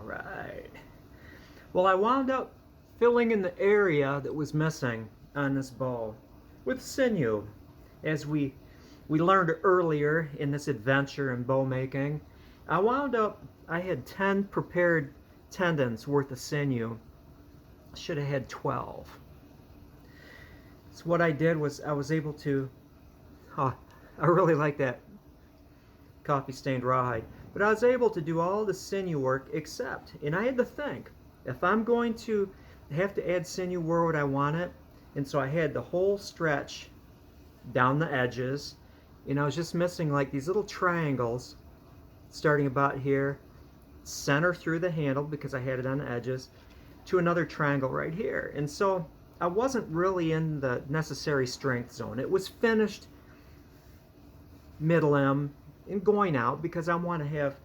right. Well, I wound up filling in the area that was missing on this bow with sinew. As we learned earlier in this adventure in bow making, I had 10 prepared tendons worth of sinew. Should have had 12. So what I did was I was able to, oh, I really like that coffee stained rawhide. But I was able to do all the sinew work except, and I had to think, if I'm going to have to add sinew, where would I want it? And so I had the whole stretch down the edges, and I was just missing like these little triangles starting about here, center through the handle because I had it on the edges, to another triangle right here. And so I wasn't really in the necessary strength zone. It was finished middle M and going out because I want to have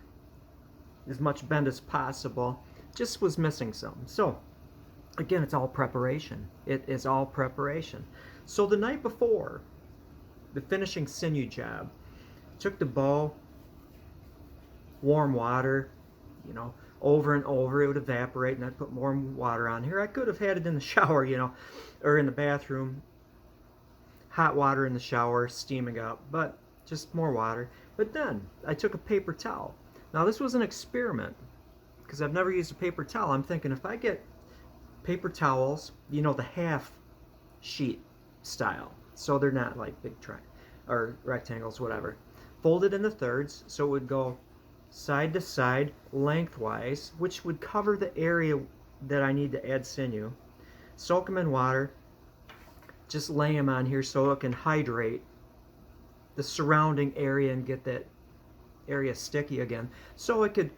as much bend as possible. Just was missing some. So again, it's all preparation. It is all preparation. So the night before the finishing sinew job, took the bow, warm water, over and over. It would evaporate, and I'd put more water on here. I could have had it in the shower, or in the bathroom, hot water in the shower, steaming up, but just more water. But then I took a paper towel. Now this was an experiment because I've never used a paper towel. I'm thinking if I get paper towels, the half sheet style, so they're not like big or rectangles, whatever, folded into thirds, so it would go side to side lengthwise, which would cover the area that I need to add sinew. Soak them in water, just lay them on here so it can hydrate the surrounding area and get that area sticky again, so it could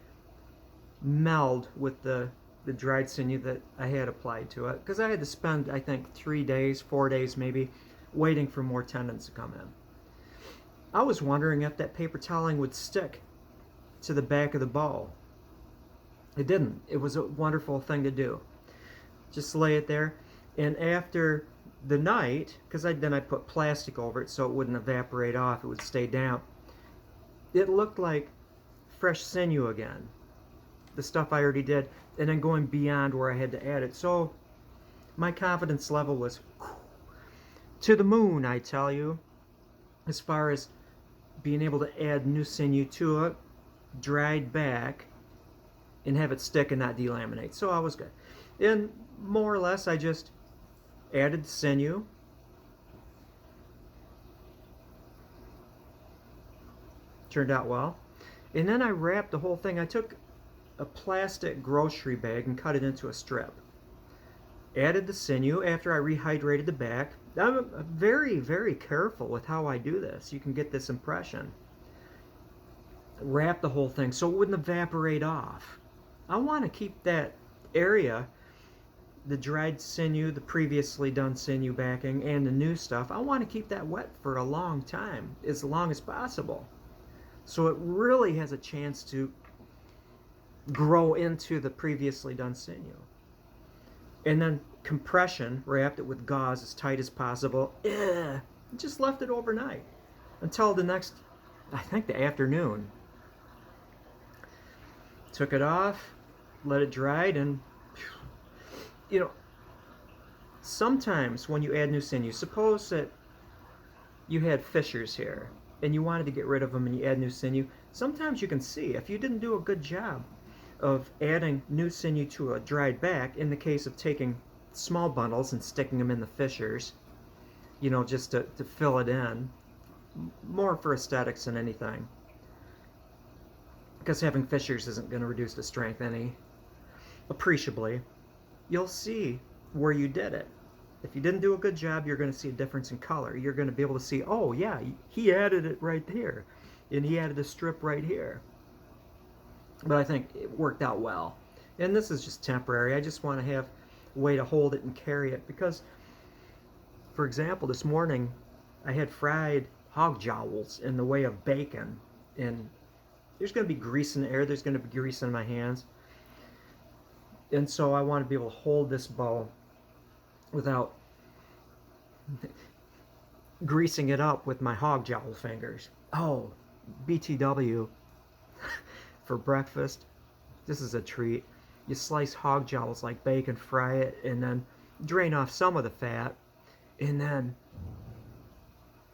meld with the dried sinew that I had applied to it, because I had to spend, I think, 3 days, 4 days maybe, waiting for more tendons to come in. I was wondering if that paper toweling would stick to the back of the bow. It didn't. It was a wonderful thing to do. Just lay it there, and after the night, because then I put plastic over it so it wouldn't evaporate off, it would stay damp, it looked like fresh sinew again, the stuff I already did, and then going beyond where I had to add it. So my confidence level was to the moon, I tell you, as far as being able to add new sinew to it, dried back, and have it stick and not delaminate. So I was good. And more or less, I just added sinew, turned out well, and then I wrapped the whole thing. I took a plastic grocery bag and cut it into a strip. Added the sinew after I rehydrated the back. I'm very, very careful with how I do this. You can get this impression. Wrap the whole thing so it wouldn't evaporate off. I want to keep that area, the dried sinew, the previously done sinew backing, and the new stuff, I want to keep that wet for a long time, as long as possible, so it really has a chance to grow into the previously done sinew. And then compression, wrapped it with gauze as tight as possible. Just left it overnight until the next, I think, the afternoon. Took it off, let it dry, and sometimes when you add new sinew, suppose that you had fissures here and you wanted to get rid of them and you add new sinew, sometimes you can see if you didn't do a good job of adding new sinew to a dried back, in the case of taking small bundles and sticking them in the fissures, just to fill it in, more for aesthetics than anything, because having fissures isn't going to reduce the strength any appreciably. You'll see where you did it. If you didn't do a good job, you're going to see a difference in color. You're going to be able to see, oh yeah, he added it right here, and he added a strip right here. But I think it worked out well. And this is just temporary. I just want to have a way to hold it and carry it, because, for example, this morning I had fried hog jowls in the way of bacon, and there's going to be grease in the air, there's going to be grease in my hands, and so I want to be able to hold this bow without greasing it up with my hog jowl fingers. Oh, BTW for breakfast, This is a treat. You slice hog jowls like bacon, fry it, and then drain off some of the fat. And then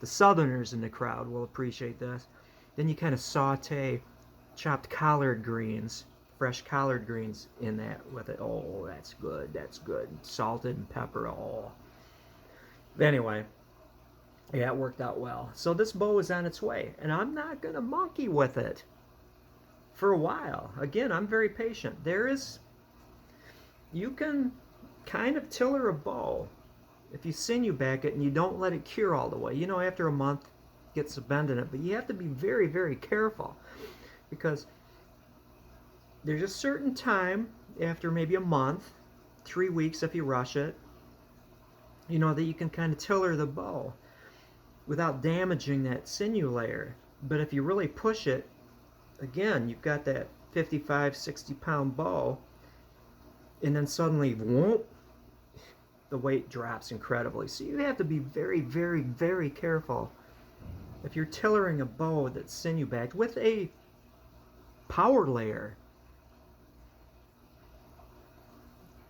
the Southerners in the crowd will appreciate this. Then you kind of saute chopped collard greens, fresh collard greens in that with it. Oh, that's good. That's good. Salted and pepper. Oh. Anyway, yeah, it worked out well. So this bow is on its way, and I'm not going to monkey with it for a while. Again, I'm very patient. You can kind of tiller a bow if you sinew back it and you don't let it cure all the way. You know, after a month, it gets a bend in it, but you have to be very, very careful because there's a certain time after maybe a month, 3 weeks if you rush it, you know, that you can kind of tiller the bow without damaging that sinew layer. But if you really push it, again, you've got that 55, 60-pound bow, and then suddenly, whoop, the weight drops incredibly. So you have to be very, very, very careful if you're tillering a bow that's sinew backed with a power layer.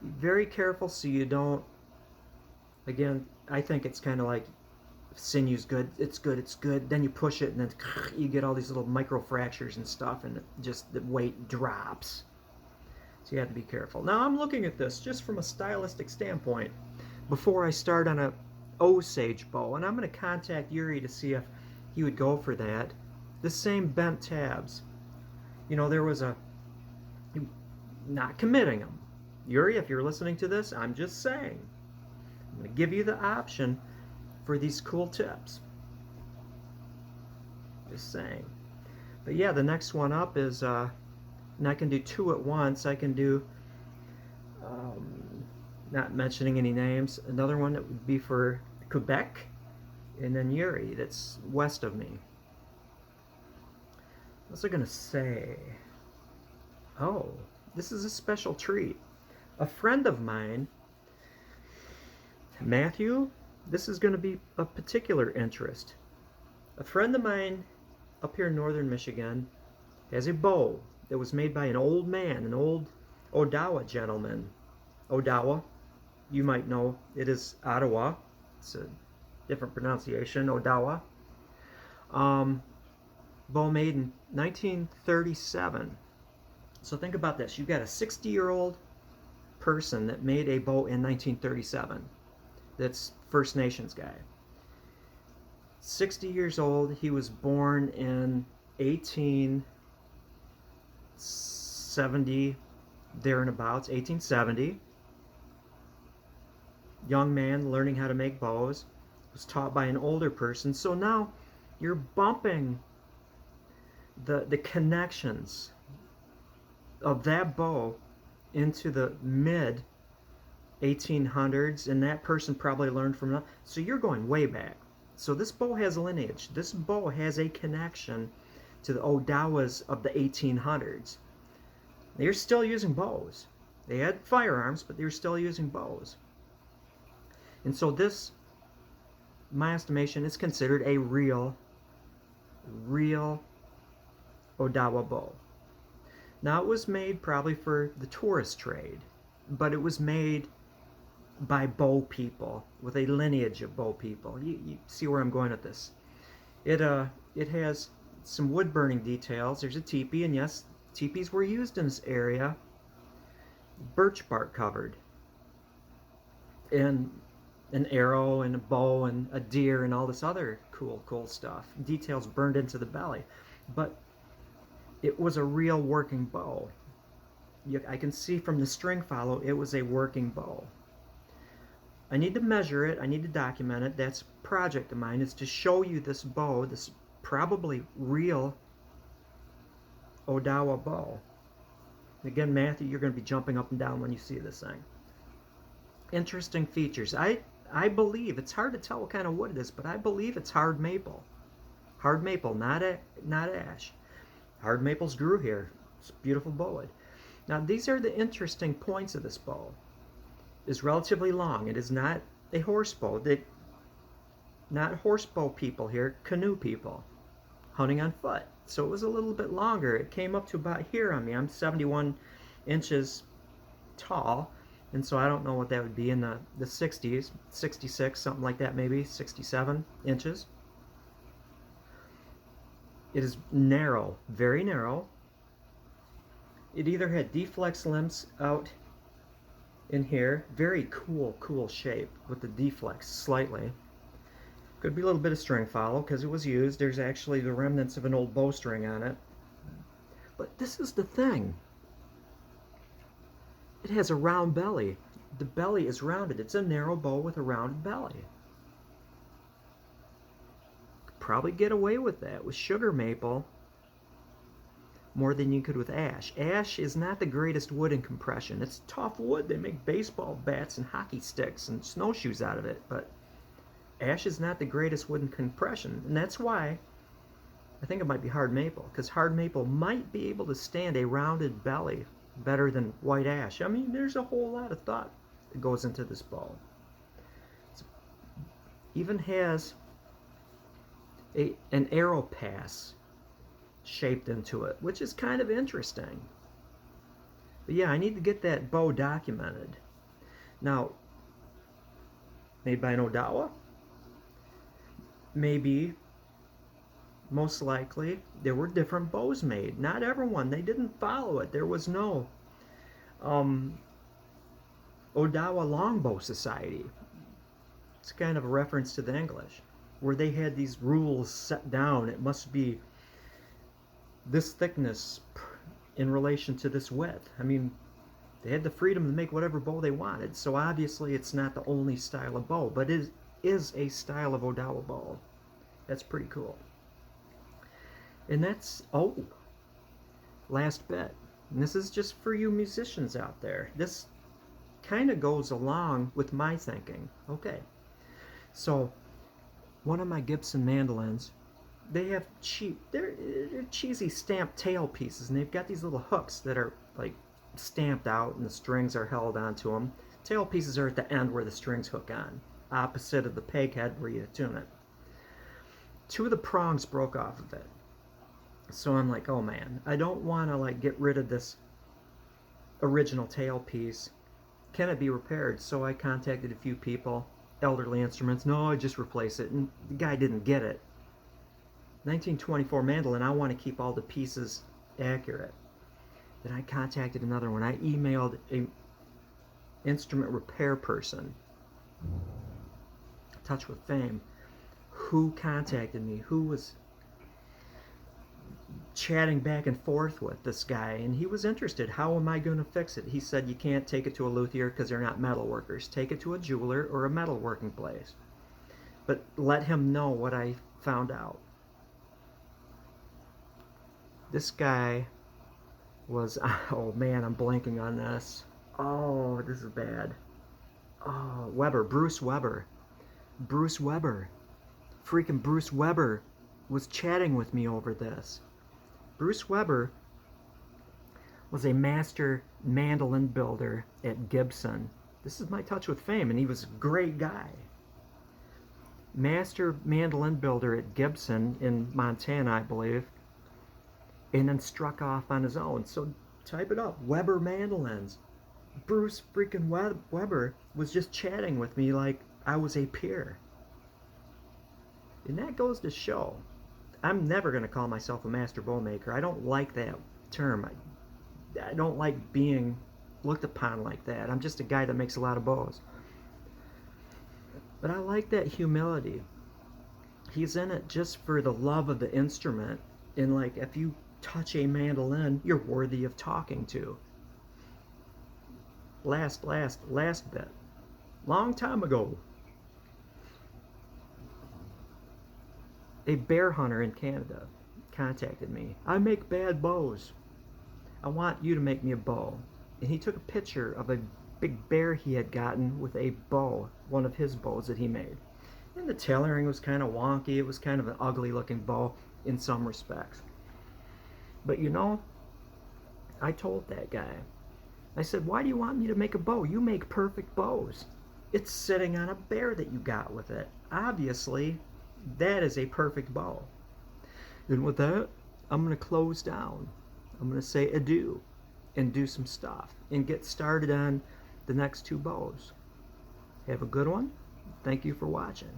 Be very careful so you don't, again, I think it's kind of like sinew's good, it's good, it's good, then you push it and then you get all these little micro fractures and stuff, and just the weight drops. So you have to be careful. Now I'm looking at this just from a stylistic standpoint before I start on a Osage bow, and I'm going to contact Yuri to see if he would go for that. The same bent tabs. You know, there was not committing them. Yuri, if you're listening to this, I'm just saying. I'm going to give you the option for these cool tips. Just saying. But yeah, the next one up is, and I can do two at once. I can do, not mentioning any names, another one that would be for Quebec, and then Yuri, that's west of me. What's I going to say? Oh, this is a special treat. A friend of mine, Matthew, this is going to be of particular interest. A friend of mine up here in northern Michigan has a bow that was made by an old man, an old Odawa gentleman. Odawa, you might know it is Ottawa. It's a different pronunciation, Odawa. Bow made in 1937. So think about this. You've got a 60-year-old person that made a bow in 1937. That's First Nations guy. 60 years old. He was born in 1870, there and abouts, 1870. Young man learning how to make bows. Was taught by an older person. So now you're bumping the connections of that bow into the mid 1800s, and that person probably learned from that. So you're going way back. So this bow has a lineage. This bow has a connection to the Odawas of the 1800s. They're still using bows. They had firearms, but they were still using bows. And so this, in my estimation, is considered a real Odawa bow. Now, it was made probably for the tourist trade, but it was made by bow people, with a lineage of bow people. You see where I'm going with this. It has some wood burning details. There's a teepee, and yes, teepees were used in this area. Birch bark covered. And an arrow and a bow and a deer and all this other cool stuff. Details burned into the belly. But it was a real working bow. I can see from the string follow, it was a working bow. I need to measure it. I need to document it. That's a project of mine, is to show you this bow, this probably real Odawa bow. Again, Matthew, you're going to be jumping up and down when you see this thing. Interesting features. I believe, it's hard to tell what kind of wood it is, but I believe it's hard maple. Hard maple, not ash. Hard maples grew here. It's beautiful bowwood. Now, these are the interesting points of this bow. It is relatively long. It is not a horse bow. Not horse bow people here, canoe people. hunting on foot. So it was a little bit longer. It came up to about here on me. I'm 71 inches tall, and so I don't know what that would be in the 60s, 66, something like that, maybe 67 inches. It is narrow, very narrow. It either had deflex limbs out in here, very cool shape with the deflex slightly. Could be a little bit of string follow because it was used. There's actually the remnants of an old bowstring on it. But this is the thing. It has a round belly. The belly is rounded. It's a narrow bow with a round belly. Could probably get away with that with sugar maple more than you could with ash. Ash is not the greatest wood in compression. It's tough wood. They make baseball bats and hockey sticks and snowshoes out of it, but ash is not the greatest wood in compression, and that's why I think it might be hard maple, because hard maple might be able to stand a rounded belly better than white ash. I mean, there's a whole lot of thought that goes into this bow. It even has an arrow pass shaped into it, which is kind of interesting. But yeah, I need to get that bow documented. Now, made by an Odawa? Maybe, most likely, there were different bows made. Not everyone, they didn't follow it. There was no Odawa Longbow Society. It's kind of a reference to the English, where they had these rules set down. It must be this thickness in relation to this width. I mean, they had the freedom to make whatever bow they wanted, so obviously it's not the only style of bow, but it is a style of Odawa bow. That's pretty cool. And that's, oh, last bit. And this is just for you musicians out there. This kind of goes along with my thinking. Okay, so one of my Gibson mandolins, they have they're cheesy stamped tail pieces, and they've got these little hooks that are like stamped out, and the strings are held onto them. Tail pieces are at the end where the strings hook on, opposite of the peg head where you tune it. Two of the prongs broke off of it, so I'm like, oh man, I don't want to like get rid of this original tail piece. Can it be repaired? So I contacted a few people, Elderly Instruments. No, I just replace it, and the guy didn't get it. 1924 mandolin, I want to keep all the pieces accurate. Then I contacted another one. I emailed a instrument repair person, Touch with Fame, who contacted me, who was chatting back and forth with this guy, and he was interested. How am I going to fix it? He said, you can't take it to a luthier because they're not metal workers. Take it to a jeweler or a metal working place. But let him know what I found out. This guy was, oh man, I'm blanking on this. Oh, this is bad. Oh, Weber, Bruce Weber. Bruce Weber. Freaking Bruce Weber was chatting with me over this. Bruce Weber was a master mandolin builder at Gibson. This is my Touch with Fame, and he was a great guy. Master mandolin builder at Gibson in Montana, I believe. And then struck off on his own. So type it up, Weber mandolins. Bruce freaking Weber was just chatting with me like I was a peer. And that goes to show, I'm never going to call myself a master bow maker. I don't like that term. I don't like being looked upon like that. I'm just a guy that makes a lot of bows. But I like that humility. He's in it just for the love of the instrument. And like, if you touch a mandolin, you're worthy of talking to. Last bit. Long time ago, a bear hunter in Canada contacted me. I make bad bows. I want you to make me a bow. And he took a picture of a big bear he had gotten with a bow, one of his bows that he made. And the tailoring was kind of wonky. It was kind of an ugly looking bow in some respects. But you know, I told that guy, I said, why do you want me to make a bow? You make perfect bows. It's sitting on a bear that you got with it. Obviously, that is a perfect bow. And with that, I'm going to close down. I'm going to say adieu and do some stuff and get started on the next two bows. Have a good one. Thank you for watching.